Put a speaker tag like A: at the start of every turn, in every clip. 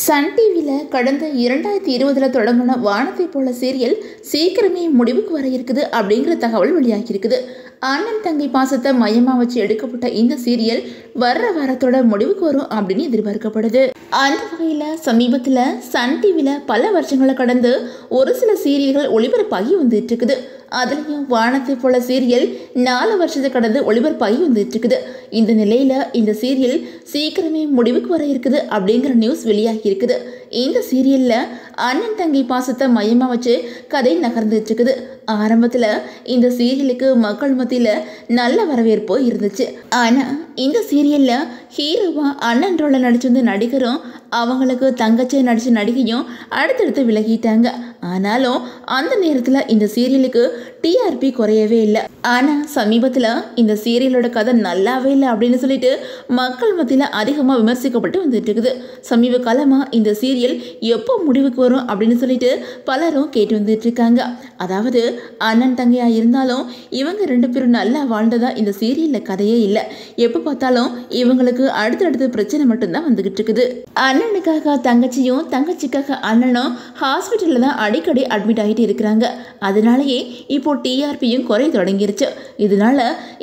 A: Sun டிவியில் கடந்த 2020 தொடங்கின வானத்தை போல சீரியல் சீக்கிரமே முடிவுக்கு வர இருக்குது அப்படிங்கிற தகவல் வெளியாகியிருக்குது. அண்ணன் தங்கை பாசத்தை மையமாக வச்சு எடுக்கப்பட்ட இந்த சீரியல் வர்ற வாரத்தோட முடிவுக்கு வரும் அப்படின்னு எதிர்பார்க்கப்படுது. அந்த வகையில் சமீபத்தில் சன் டிவியில் பல வருஷங்களை கடந்து ஒரு சில சீரியல்கள் ஒளிபரப்பாகி வந்துட்டு இருக்குது. அதுலேயும் வானத்தை போல சீரியல் 4 வருஷத்தை கடந்து ஒளிபரப்பாகி வந்துட்டு இருக்குது. இந்த நிலையில் இந்த சீரியல் சீக்கிரமே முடிவுக்கு வர இருக்குது அப்படிங்கிற நியூஸ் வெளியாகி இருக்குது. இந்த சீரியலில் அண்ணன் தங்கை பாசத்தை மையமாக வச்சு கதை நகர்ந்துட்டு இருக்குது. ஆரம்பத்தில் இந்த சீரியலுக்கு மக்கள் மத்தியில் நல்ல வரவேற்பு இருந்துச்சு. ஆனால் இந்த சீரியலில் ஹீரோவா அண்ணன் ரோலில் நடிச்சு வந்து நடிகரும் அவங்களுக்கு தங்கச்சியை நடித்த நடிகையும் அடுத்தடுத்து விலகிட்டாங்க. ஆனாலும் அந்த நேரத்தில் இந்த சீரியலுக்கு டிஆர்பி குறையவே இல்லை. ஆனால் சமீபத்தில் இந்த சீரியலோட கதை நல்லாவே இல்லை அப்படின்னு சொல்லிட்டு மக்கள் மத்தியில் அதிகமாக விமர்சிக்கப்பட்டு வந்துட்டு இருக்குது. சமீப காலமாக இந்த சீரியல் எப்போ முடிவுக்கு வரும் அப்படின்னு சொல்லிட்டு பலரும் கேட்டு வந்துட்டு இருக்காங்க. அதாவது அண்ணன் தங்கையாக இருந்தாலும் இவங்க 2 பேரும் நல்லா வாழ்ந்ததா இந்த சீரியலில் கதையே இல்லை. எப்போ பார்த்தாலும் இவங்களுக்கு அடுத்தடுத்து பிரச்சனை மட்டும்தான் வந்துகிட்டு இருக்குது. அண்ணனுக்காக தங்கச்சியும் தங்கச்சிக்காக அண்ணனும் ஹாஸ்பிட்டலில் தான் அடிக்கடி அட்மிட் ஆகிட்டு இருக்கிறாங்க. அதனாலேயே இப்போ டிஆர்பியும் குறைய தொடங்கிருச்சு. இதனால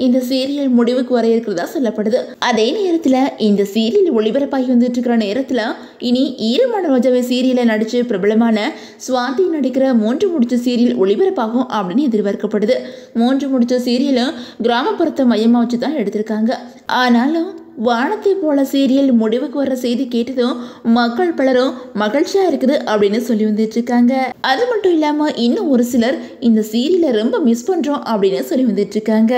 A: இந்த சீரியல் முடிவுக்கு வர இருக்கிறதா சொல்லப்படுது. அதே நேரத்தில் இந்த சீரியல் ஒளிபரப்பாகி வந்துட்டு இருக்கிற நேரத்தில் இனி ஈரமான ரோஜாவை சீரியலை நடிச்சு பிரபலமான சுவாதி நடிக்கிற 3 முடிச்ச சீரியல் ஒளிபரப்பாகும் அப்படின்னு எதிர்பார்க்கப்படுது. 3 முடிச்ச சீரியலும் கிராமப்புறத்தை மையமாக வச்சு தான் எடுத்திருக்காங்க. ஆனாலும் வானத்தை போல சீரியல் முடிவுக்கு வர்ற செய்தி கேட்டதும் மக்கள் பலரும் மகிழ்ச்சியா இருக்குது அப்படின்னு சொல்லி வந்துட்டு இருக்காங்க. அது மட்டும் இல்லாம இன்னும் ஒரு சிலர் இந்த சீரியலை ரொம்ப மிஸ் பண்றோம் அப்படின்னு சொல்லி வந்துட்டு இருக்காங்க.